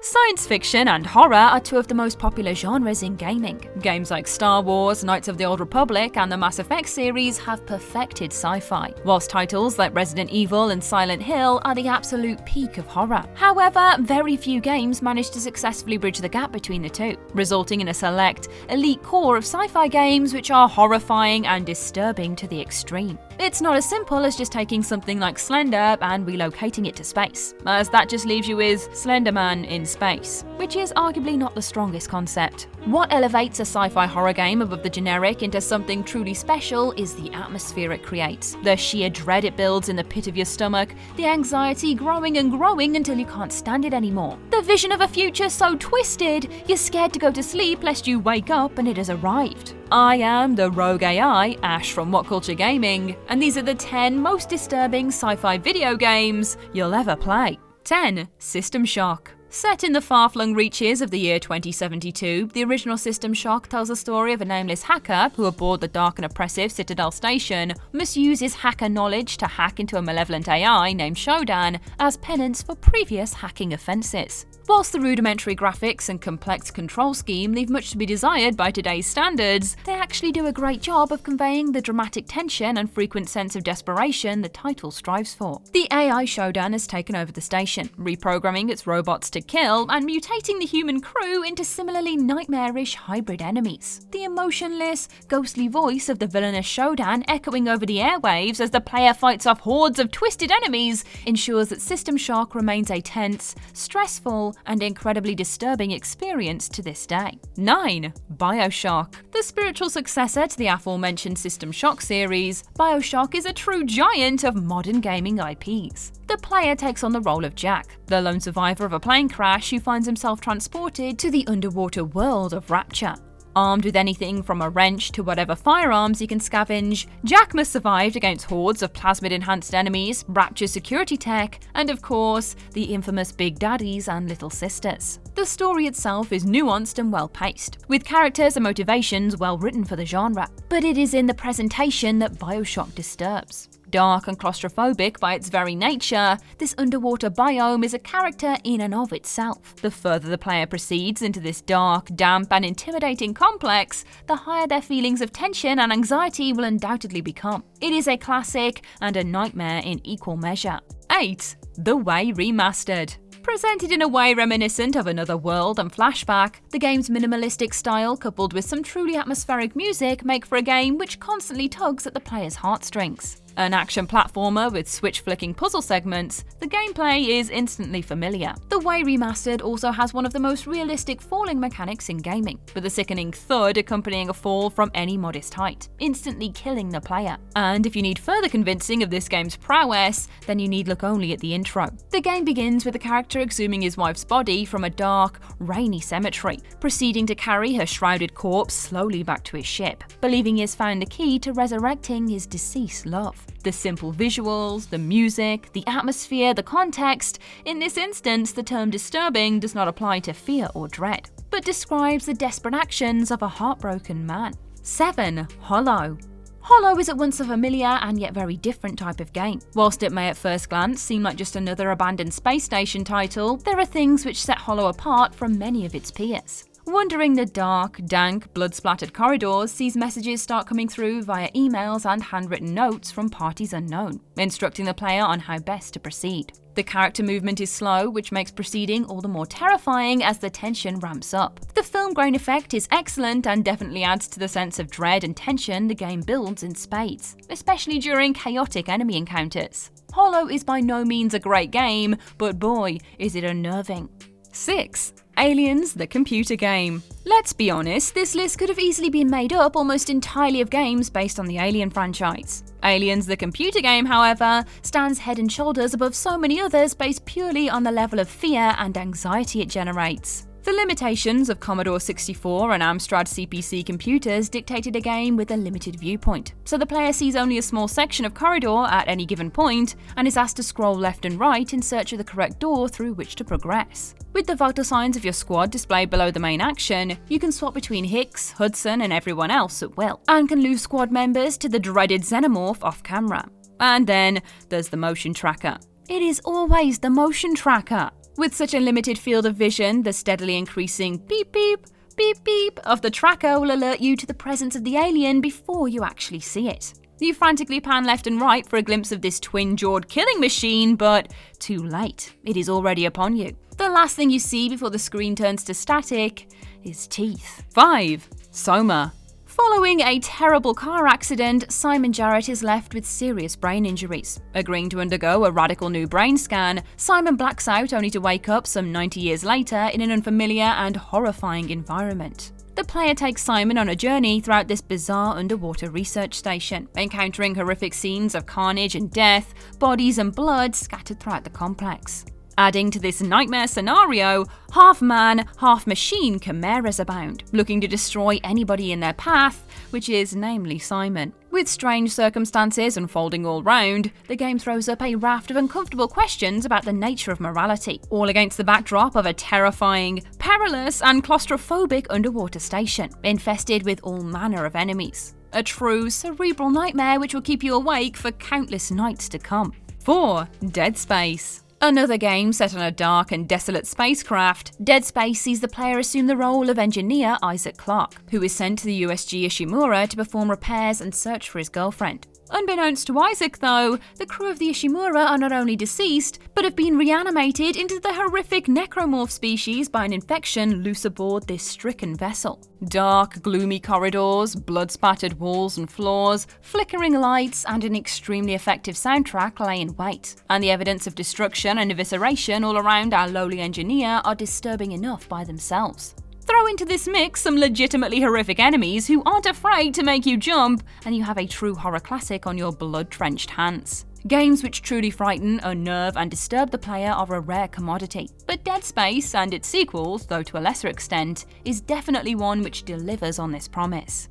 Science fiction and horror are two of the most popular genres in gaming. Games like Star Wars, Knights of the Old Republic, and the Mass Effect series have perfected sci-fi, whilst titles like Resident Evil and Silent Hill are the absolute peak of horror. However, very few games manage to successfully bridge the gap between the two, resulting in a select, elite core of sci-fi games which are horrifying and disturbing to the extreme. It's not as simple as just taking something like Slender and relocating it to space, as that just leaves you with Slender Man in space, which is arguably not the strongest concept. What elevates a sci-fi horror game above the generic into something truly special is the atmosphere it creates, the sheer dread it builds in the pit of your stomach, the anxiety growing and growing until you can't stand it anymore, the vision of a future so twisted you're scared to go to sleep lest you wake up and it has arrived. I am the rogue AI, Ash from WhatCulture Gaming, and these are the 10 most disturbing sci-fi video games you'll ever play. 10. System Shock. Set in the far-flung reaches of the year 2072, the original System Shock tells the story of a nameless hacker who, aboard the dark and oppressive Citadel station, must use his hacker knowledge to hack into a malevolent AI named Shodan as penance for previous hacking offences. Whilst the rudimentary graphics and complex control scheme leave much to be desired by today's standards, they actually do a great job of conveying the dramatic tension and frequent sense of desperation the title strives for. The AI Shodan has taken over the station, reprogramming its robots to kill and mutating the human crew into similarly nightmarish hybrid enemies. The emotionless, ghostly voice of the villainous Shodan echoing over the airwaves as the player fights off hordes of twisted enemies ensures that System Shock remains a tense, stressful, and incredibly disturbing experience to this day. 9. Bioshock. The spiritual successor to the aforementioned System Shock series, Bioshock is a true giant of modern gaming IPs. The player takes on the role of Jack, the lone survivor of a plane crash who finds himself transported to the underwater world of Rapture. Armed with anything from a wrench to whatever firearms he can scavenge, Jack must survive against hordes of plasmid-enhanced enemies, Rapture security tech, and of course, the infamous Big Daddies and Little Sisters. The story itself is nuanced and well-paced, with characters and motivations well written for the genre, but it is in the presentation that Bioshock disturbs. Dark and claustrophobic by its very nature, this underwater biome is a character in and of itself. The further the player proceeds into this dark, damp, and intimidating complex, the higher their feelings of tension and anxiety will undoubtedly become. It is a classic and a nightmare in equal measure. 8. The Way Remastered. Presented in a way reminiscent of Another World and Flashback, the game's minimalistic style coupled with some truly atmospheric music make for a game which constantly tugs at the player's heartstrings. An action platformer with switch-flicking puzzle segments, the gameplay is instantly familiar. The Way Remastered also has one of the most realistic falling mechanics in gaming, with a sickening thud accompanying a fall from any modest height, instantly killing the player. And if you need further convincing of this game's prowess, then you need look only at the intro. The game begins with the character exhuming his wife's body from a dark, rainy cemetery, proceeding to carry her shrouded corpse slowly back to his ship, believing he has found the key to resurrecting his deceased love. The simple visuals, the music, the atmosphere, the context. In this instance, the term disturbing does not apply to fear or dread, but describes the desperate actions of a heartbroken man. 7. Hollow. Hollow is at once a familiar and yet very different type of game. Whilst it may at first glance seem like just another abandoned space station title, there are things which set Hollow apart from many of its peers. Wandering the dark, dank, blood-splattered corridors sees messages start coming through via emails and handwritten notes from parties unknown, instructing the player on how best to proceed. The character movement is slow, which makes proceeding all the more terrifying as the tension ramps up. The film grain effect is excellent and definitely adds to the sense of dread and tension the game builds in spades, especially during chaotic enemy encounters. Hollow is by no means a great game, but boy, is it unnerving. 6. Aliens, the computer game. Let's be honest, this list could have easily been made up almost entirely of games based on the Alien franchise. Aliens, the computer game, however, stands head and shoulders above so many others based purely on the level of fear and anxiety it generates. The limitations of Commodore 64 and Amstrad CPC computers dictated a game with a limited viewpoint, so the player sees only a small section of corridor at any given point and is asked to scroll left and right in search of the correct door through which to progress. With the vital signs of your squad displayed below the main action, you can swap between Hicks, Hudson and everyone else at will, and can lose squad members to the dreaded xenomorph off camera. And then there's the motion tracker. It is always the motion tracker. With such a limited field of vision, the steadily increasing beep beep, beep beep of the tracker will alert you to the presence of the alien before you actually see it. You frantically pan left and right for a glimpse of this twin-jawed killing machine, but too late. It is already upon you. The last thing you see before the screen turns to static is teeth. 5. Soma. Following a terrible car accident, Simon Jarrett is left with serious brain injuries. Agreeing to undergo a radical new brain scan, Simon blacks out only to wake up some 90 years later in an unfamiliar and horrifying environment. The player takes Simon on a journey throughout this bizarre underwater research station, encountering horrific scenes of carnage and death, bodies and blood scattered throughout the complex. Adding to this nightmare scenario, half-man, half-machine chimeras abound, looking to destroy anybody in their path, which is namely Simon. With strange circumstances unfolding all round, the game throws up a raft of uncomfortable questions about the nature of morality, all against the backdrop of a terrifying, perilous and claustrophobic underwater station, infested with all manner of enemies. A true cerebral nightmare which will keep you awake for countless nights to come. 4. Dead Space. Another game set on a dark and desolate spacecraft, Dead Space sees the player assume the role of engineer Isaac Clarke, who is sent to the USG Ishimura to perform repairs and search for his girlfriend. Unbeknownst to Isaac, though, the crew of the Ishimura are not only deceased, but have been reanimated into the horrific necromorph species by an infection loose aboard this stricken vessel. Dark, gloomy corridors, blood-spattered walls and floors, flickering lights, and an extremely effective soundtrack lay in wait. And the evidence of destruction and evisceration all around our lowly engineer are disturbing enough by themselves. Throw into this mix some legitimately horrific enemies who aren't afraid to make you jump, and you have a true horror classic on your blood-drenched hands. Games which truly frighten, unnerve, and disturb the player are a rare commodity, but Dead Space and its sequels, though to a lesser extent, is definitely one which delivers on this promise.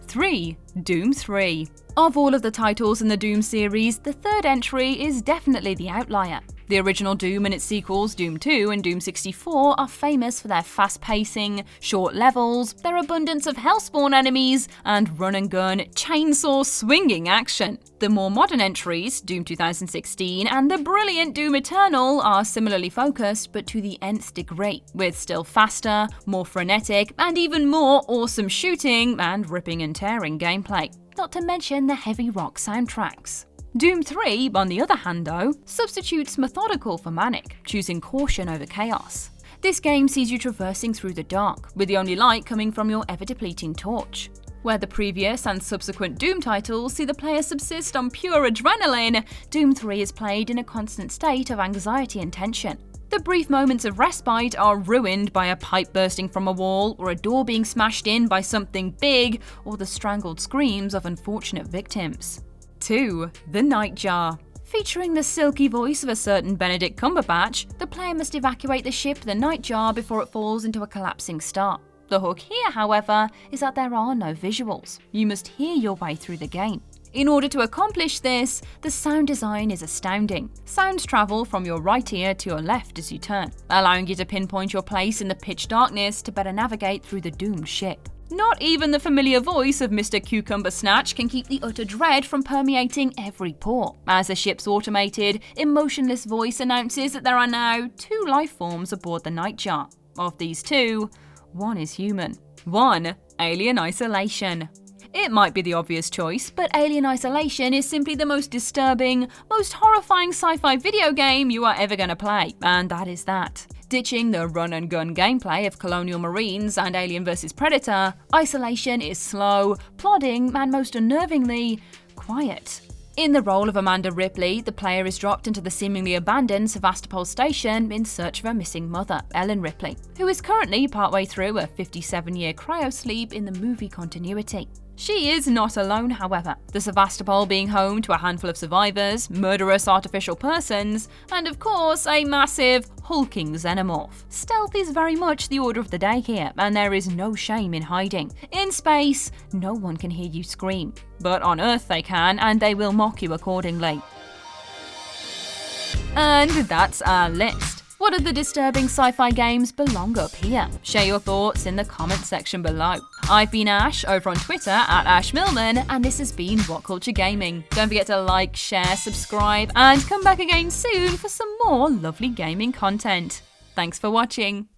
3. Doom 3. Of all of the titles in the Doom series, the third entry is definitely the outlier. The original Doom and its sequels, Doom 2 and Doom 64, are famous for their fast pacing, short levels, their abundance of hellspawn enemies, and run-and-gun, chainsaw-swinging action. The more modern entries, Doom 2016 and the brilliant Doom Eternal, are similarly focused but to the nth degree, with still faster, more frenetic, and even more awesome shooting and ripping and tearing gameplay. Not to mention the heavy rock soundtracks. Doom 3, on the other hand though, substitutes methodical for manic, choosing caution over chaos. This game sees you traversing through the dark, with the only light coming from your ever-depleting torch. Where the previous and subsequent Doom titles see the player subsist on pure adrenaline, Doom 3 is played in a constant state of anxiety and tension. The brief moments of respite are ruined by a pipe bursting from a wall, or a door being smashed in by something big, or the strangled screams of unfortunate victims. 2. The Nightjar. Featuring the silky voice of a certain Benedict Cumberbatch, the player must evacuate the ship the Nightjar before it falls into a collapsing star. The hook here, however, is that there are no visuals. You must hear your way through the game. In order to accomplish this, the sound design is astounding. Sounds travel from your right ear to your left as you turn, allowing you to pinpoint your place in the pitch darkness to better navigate through the doomed ship. Not even the familiar voice of Mr. Cucumber Snatch can keep the utter dread from permeating every pore, as the ship's automated, emotionless voice announces that there are now 2 life forms aboard the Nightjar. Of these 2, one is human. 1. Alien Isolation. It might be the obvious choice, but Alien Isolation is simply the most disturbing, most horrifying sci-fi video game you are ever going to play, and that is that. Ditching the run-and-gun gameplay of Colonial Marines and Alien vs Predator, Isolation is slow, plodding, and most unnervingly, quiet. In the role of Amanda Ripley, the player is dropped into the seemingly abandoned Sevastopol station in search of her missing mother, Ellen Ripley, who is currently partway through a 57-year cryosleep in the movie continuity. She is not alone, however, the Sevastopol being home to a handful of survivors, murderous artificial persons, and of course a massive, hulking xenomorph. Stealth is very much the order of the day here, and there is no shame in hiding. In space, no one can hear you scream. But on Earth they can, and they will mock you accordingly. And that's our list. What of the disturbing sci-fi games belong up here? Share your thoughts in the comment section below. I've been Ash, over on Twitter at @AshMillman, and this has been WhatCulture Gaming. Don't forget to like, share, subscribe, and come back again soon for some more lovely gaming content. Thanks for watching.